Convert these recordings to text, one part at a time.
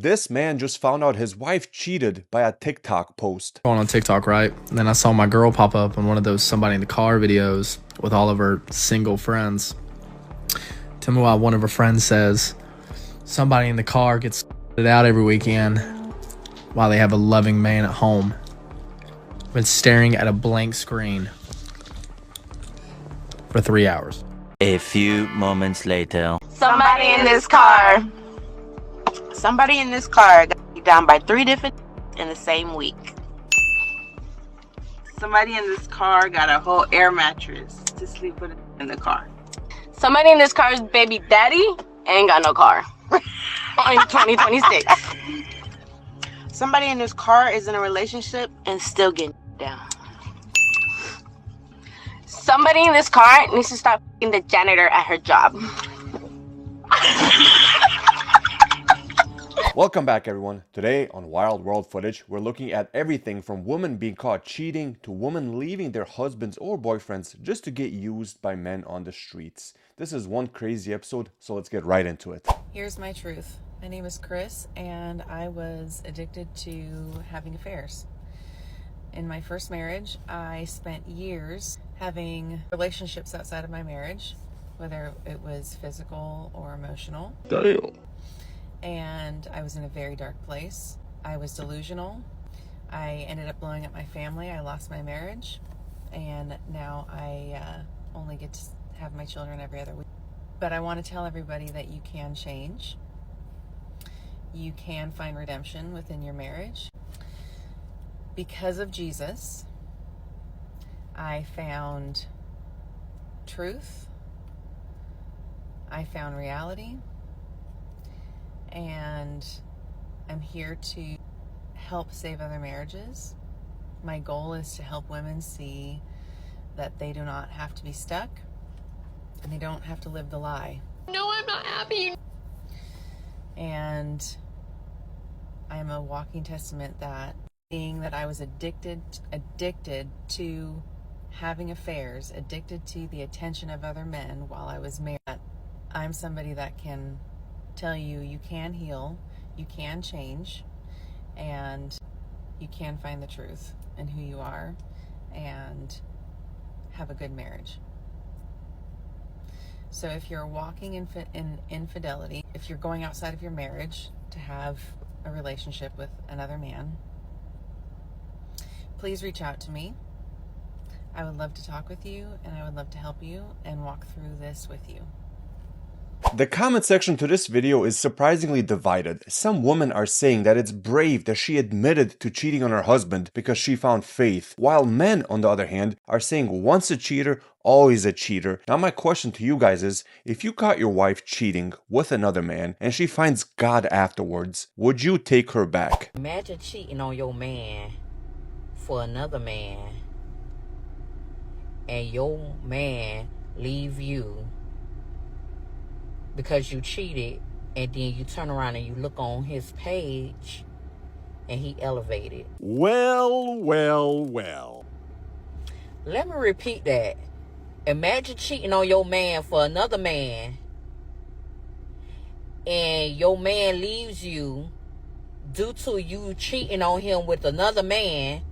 This man just found out his wife cheated by a TikTok post. Going on TikTok, right? And then I saw my girl pop up on one of those somebody in the car videos with all of her single friends. Tell me why one of her friends says somebody in the car gets it out every weekend while they have a loving man at home, been staring at a blank screen for 3 hours. A few moments later. Somebody in this car got beat down by 3 different in the same week. Somebody in this car got a whole air mattress to sleep with in the car. Somebody in this car's baby daddy ain't got no car. In 2026. Somebody in this car is in a relationship and still getting down. Somebody in this car needs to stop being the janitor at her job. Welcome back, everyone. Today on Wild World Footage, we're looking at everything from women being caught cheating to women leaving their husbands or boyfriends just to get used by men on the streets. This is one crazy episode, so let's get right into it. Here's my truth. My name is Chris, and I was addicted to having affairs. In my first marriage, I spent years having relationships outside of my marriage, whether it was physical or emotional. Damn. And I was in a very dark place. I was delusional. I ended up blowing up my family. I lost my marriage. And now I only get to have my children every other week. But I want to tell everybody that you can change. You can find redemption within your marriage. Because of Jesus, I found truth. I found reality. And I'm here to help save other marriages. My goal is to help women see that they do not have to be stuck and they don't have to live the lie. No, I'm not happy. And I'm a walking testament that being that I was addicted to having affairs, addicted to the attention of other men while I was married, I'm somebody that can tell you you can heal, you can change, and you can find the truth in who you are and have a good marriage. So if you're walking in infidelity, if you're going outside of your marriage to have a relationship with another man, please reach out to me. I would love to talk with you, and I would love to help you and walk through this with you. The comment section to this video is surprisingly divided. Some women are saying that it's brave that she admitted to cheating on her husband because she found faith, while men, on the other hand, are saying once a cheater, always a cheater. Now my question to you guys is, if you caught your wife cheating with another man and she finds God afterwards, would you take her back? Imagine cheating on your man for another man and your man leave you because you cheated, and then you turn around and you look on his page and he elevated. Well, well, well. Let me repeat that. Imagine cheating on your man for another man and your man leaves you due to you cheating on him with another man.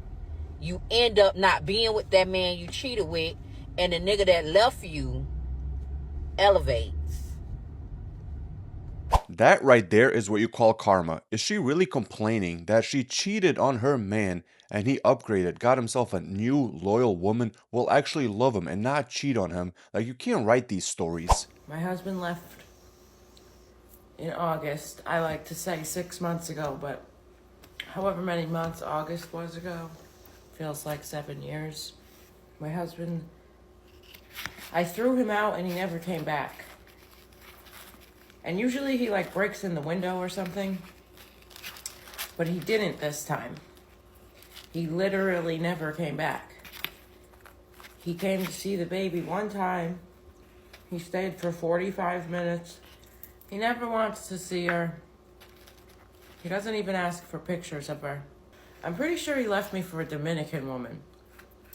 You end up not being with that man you cheated with, and the nigga that left you elevates. That right there is what you call karma. Is she really complaining that she cheated on her man and he upgraded, got himself a new loyal woman, will actually love him and not cheat on him? Like, you can't write these stories. My husband left in August. I like to say 6 months ago, but however many months August was ago, feels like 7 years. My husband, I threw him out and he never came back. And usually he like breaks in the window or something, but he didn't this time. He literally never came back. He came to see the baby one time. He stayed for 45 minutes. He never wants to see her. He doesn't even ask for pictures of her. I'm pretty sure he left me for a Dominican woman.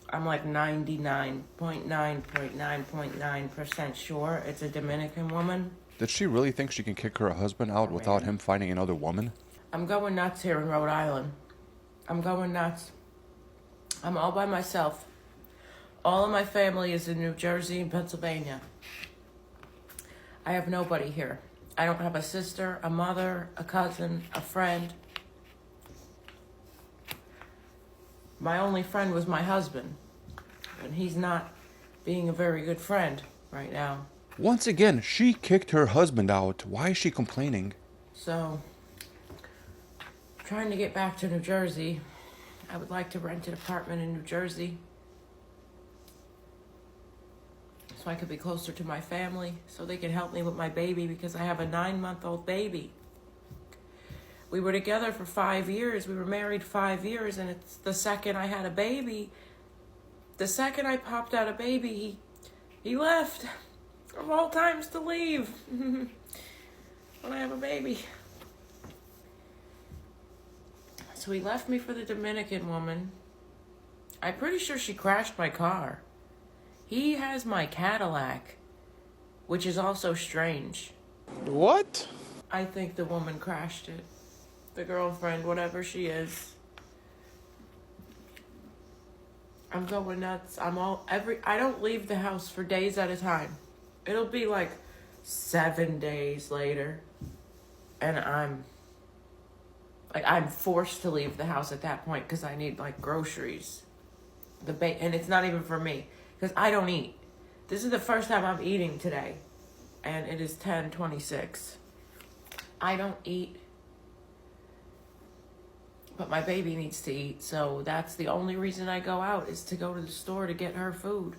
I'm like 99.9.9.9% sure it's a Dominican woman. Did she really think she can kick her husband out without him finding another woman? I'm going nuts here in Rhode Island. I'm going nuts. I'm all by myself. All of my family is in New Jersey and Pennsylvania. I have nobody here. I don't have a sister, a mother, a cousin, a friend. My only friend was my husband, and he's not being a very good friend right now. Once again, she kicked her husband out. Why is she complaining? So, trying to get back to New Jersey. I would like to rent an apartment in New Jersey so I could be closer to my family, so they can help me with my baby, because I have a 9-month-old baby. We were together for 5 years. We were married 5 years, and it's the second I had a baby, the second I popped out a baby, he left. Of all times to leave. When I have a baby. So he left me for the Dominican woman. I'm pretty sure she crashed my car. He has my Cadillac, which is also strange. What? I think the woman crashed it. The girlfriend, whatever she is. I'm going nuts. I don't leave the house for days at a time. It'll be like 7 days later, and I'm forced to leave the house at that point because I need like groceries. And it's not even for me because I don't eat. This is the first time I'm eating today, and it is 10:26. I don't eat, but my baby needs to eat, so that's the only reason I go out, is to go to the store to get her food.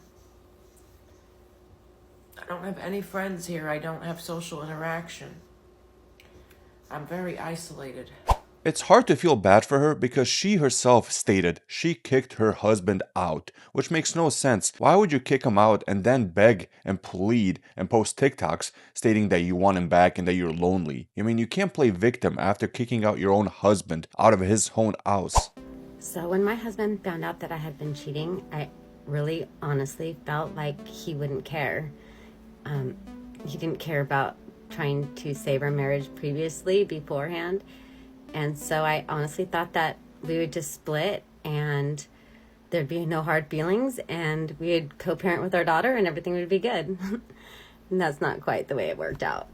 I don't have any friends here. I don't have social interaction. I'm very isolated. It's hard to feel bad for her because she herself stated she kicked her husband out, which makes no sense. Why would you kick him out and then beg and plead and post TikToks stating that you want him back and that you're lonely? I mean, you can't play victim after kicking out your own husband out of his own house. So when my husband found out that I had been cheating, I really honestly felt like he wouldn't care. He didn't care about trying to save our marriage beforehand. And so I honestly thought that we would just split and there'd be no hard feelings and we'd co-parent with our daughter and everything would be good. And that's not quite the way it worked out.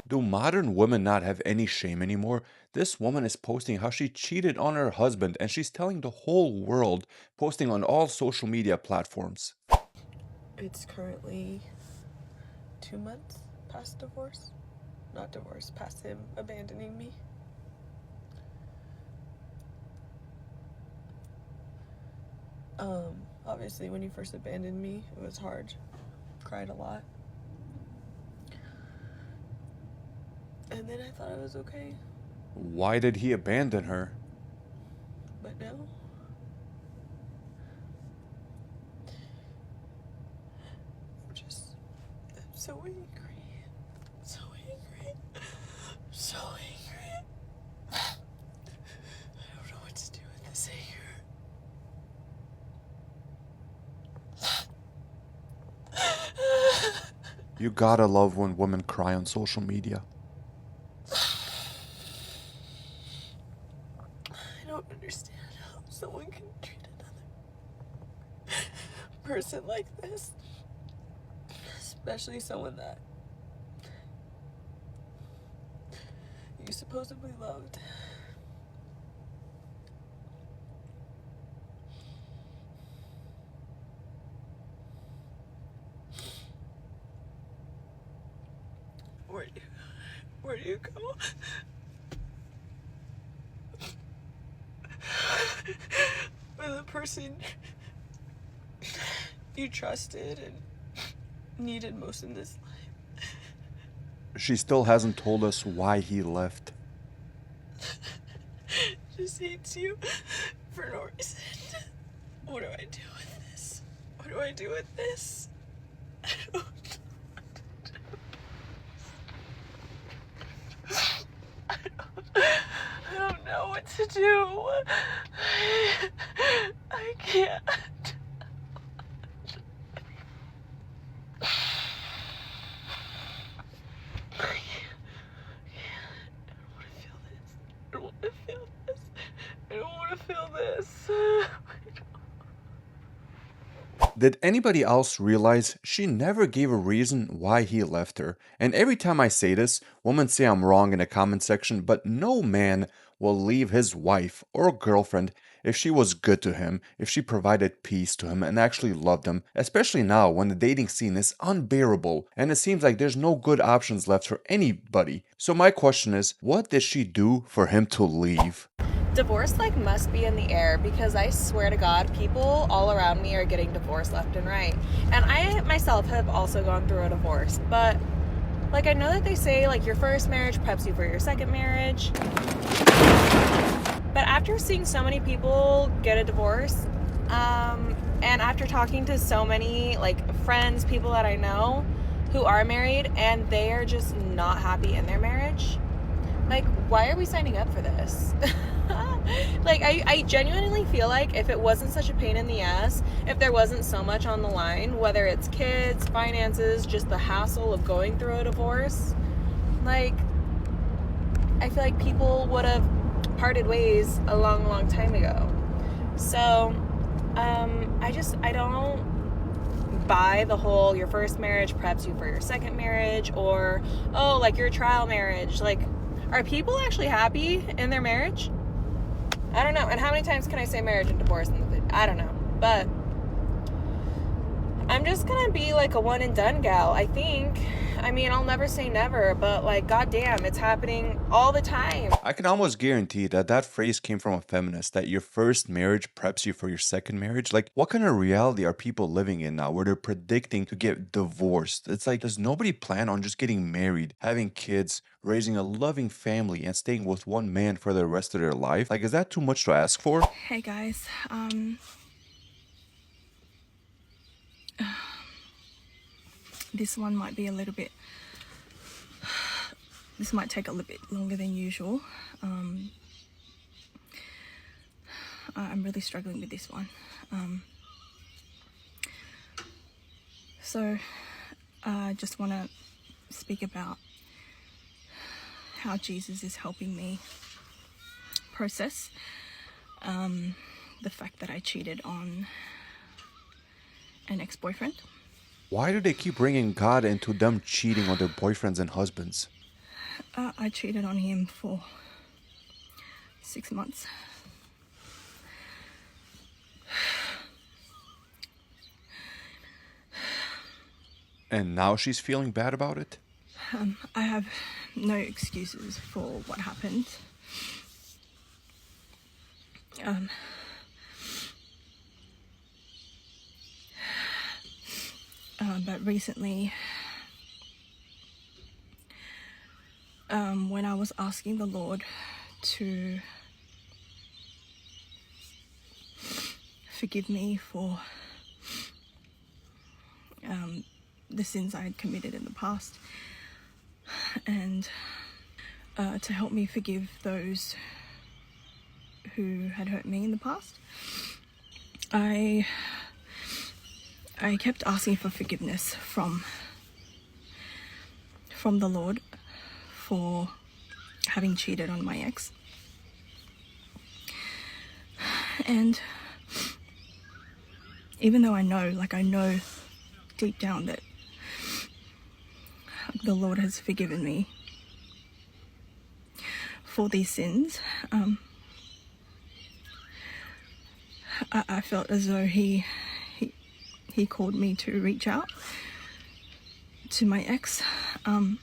Do modern women not have any shame anymore? This woman is posting how she cheated on her husband, and she's telling the whole world, posting on all social media platforms. It's currently 2 months past divorce. Not divorce, past him abandoning me. Obviously when he first abandoned me, it was hard. Cried a lot. And then I thought I was okay. Why did he abandon her? But now, I'm so angry. So angry. So angry. I don't know what to do with this anger. You gotta love when women cry on social media. I don't understand how someone can treat another person like this. Especially someone that you supposedly loved. Where do you go? With a person you trusted and needed most in this life. She still hasn't told us why he left. Just hates you for no reason. What do I do with this? What do I do with this? I don't know what to do. I can't. I don't want to feel this. I don't want to this. Did anybody else realize she never gave a reason why he left her? And every time I say this, women say I'm wrong in the comment section, but no man will leave his wife or girlfriend if she was good to him, if she provided peace to him and actually loved him, especially now when the dating scene is unbearable and it seems like there's no good options left for anybody. So my question is, what did she do for him to leave? Divorce must be in the air, because I swear to God, people all around me are getting divorced left and right. And I myself have also gone through a divorce, but I know that they say your first marriage preps you for your second marriage. But after seeing so many people get a divorce, and after talking to so many friends, people that I know who are married and they are just not happy in their marriage, why are we signing up for this? I genuinely feel like if it wasn't such a pain in the ass, if there wasn't so much on the line, whether it's kids, finances, just the hassle of going through a divorce, I feel like people would have parted ways a long, long time ago. So, I don't buy the whole your first marriage preps you for your second marriage, or, oh, your trial marriage. Are people actually happy in their marriage? I don't know. And how many times can I say marriage and divorce? I don't know. But I'm just gonna be a one and done gal, I think. I mean, I'll never say never, but goddamn, it's happening all the time. I can almost guarantee that that phrase came from a feminist, that your first marriage preps you for your second marriage. What kind of reality are people living in now where they're predicting to get divorced? It's does nobody plan on just getting married, having kids, raising a loving family, and staying with one man for the rest of their life? Is that too much to ask for? Hey guys, this one might be a little bit, this might take a little bit longer than usual. I'm really struggling with this one. So I just want to speak about how Jesus is helping me process the fact that I cheated on an ex-boyfriend. Why do they keep bringing God into them cheating on their boyfriends and husbands? I cheated on him for 6 months. And now she's feeling bad about it? I have no excuses for what happened. But recently, when I was asking the Lord to forgive me for the sins I had committed in the past, and to help me forgive those who had hurt me in the past, I kept asking for forgiveness from the Lord for having cheated on my ex. And even though I know deep down that the Lord has forgiven me for these sins, I felt as though he called me to reach out to my ex and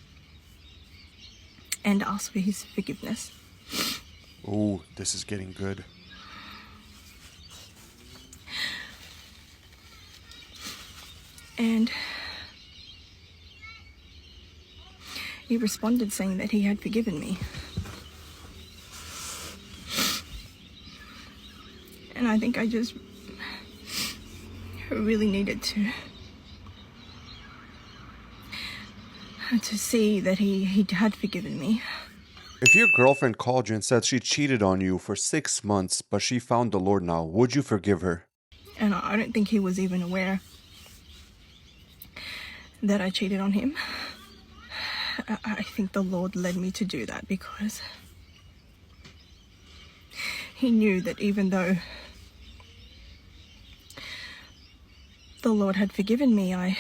ask for his forgiveness. Oh, this is getting good. And he responded saying that he had forgiven me. And I think I just really needed to see that he had forgiven me. If your girlfriend called you and said she cheated on you for 6 months, but she found the Lord now, would you forgive her? And I don't think he was even aware that I cheated on him. I think the Lord led me to do that because he knew that even though the Lord had forgiven me, I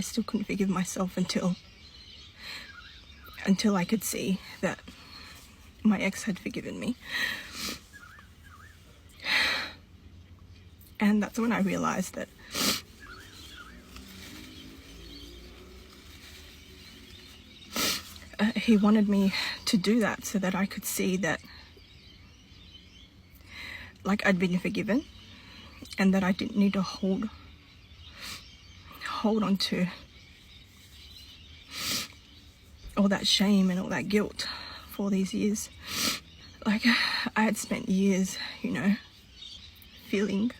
still couldn't forgive myself until I could see that my ex had forgiven me. And that's when I realized that he wanted me to do that so that I could see that, like, I'd been forgiven and that I didn't need to hold on to all that shame and all that guilt for all these years. Like, I had spent years, you know, feeling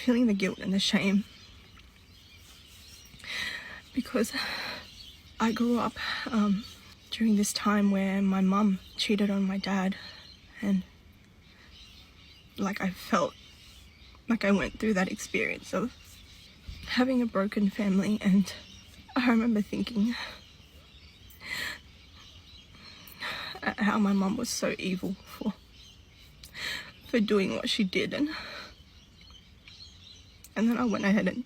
the guilt and the shame, because I grew up during this time where my mum cheated on my dad, and like I felt like I went through that experience of having a broken family. And I remember thinking how my mum was so evil for doing what she did, and then I went ahead and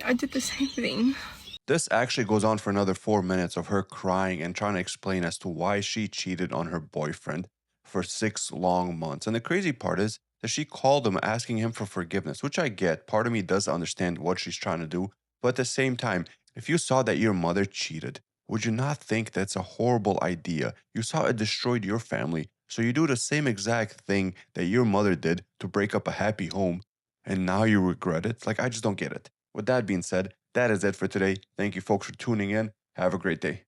I did the same thing. This actually goes on for another 4 minutes of her crying and trying to explain as to why she cheated on her boyfriend for 6 long months. And the crazy part is that she called him asking him for forgiveness, which I get. Part of me does understand what she's trying to do. But at the same time, if you saw that your mother cheated, would you not think that's a horrible idea? You saw it destroyed your family, so you do the same exact thing that your mother did to break up a happy home, and now you regret it? Like, I just don't get it. With that being said, that is it for today. Thank you folks for tuning in. Have a great day.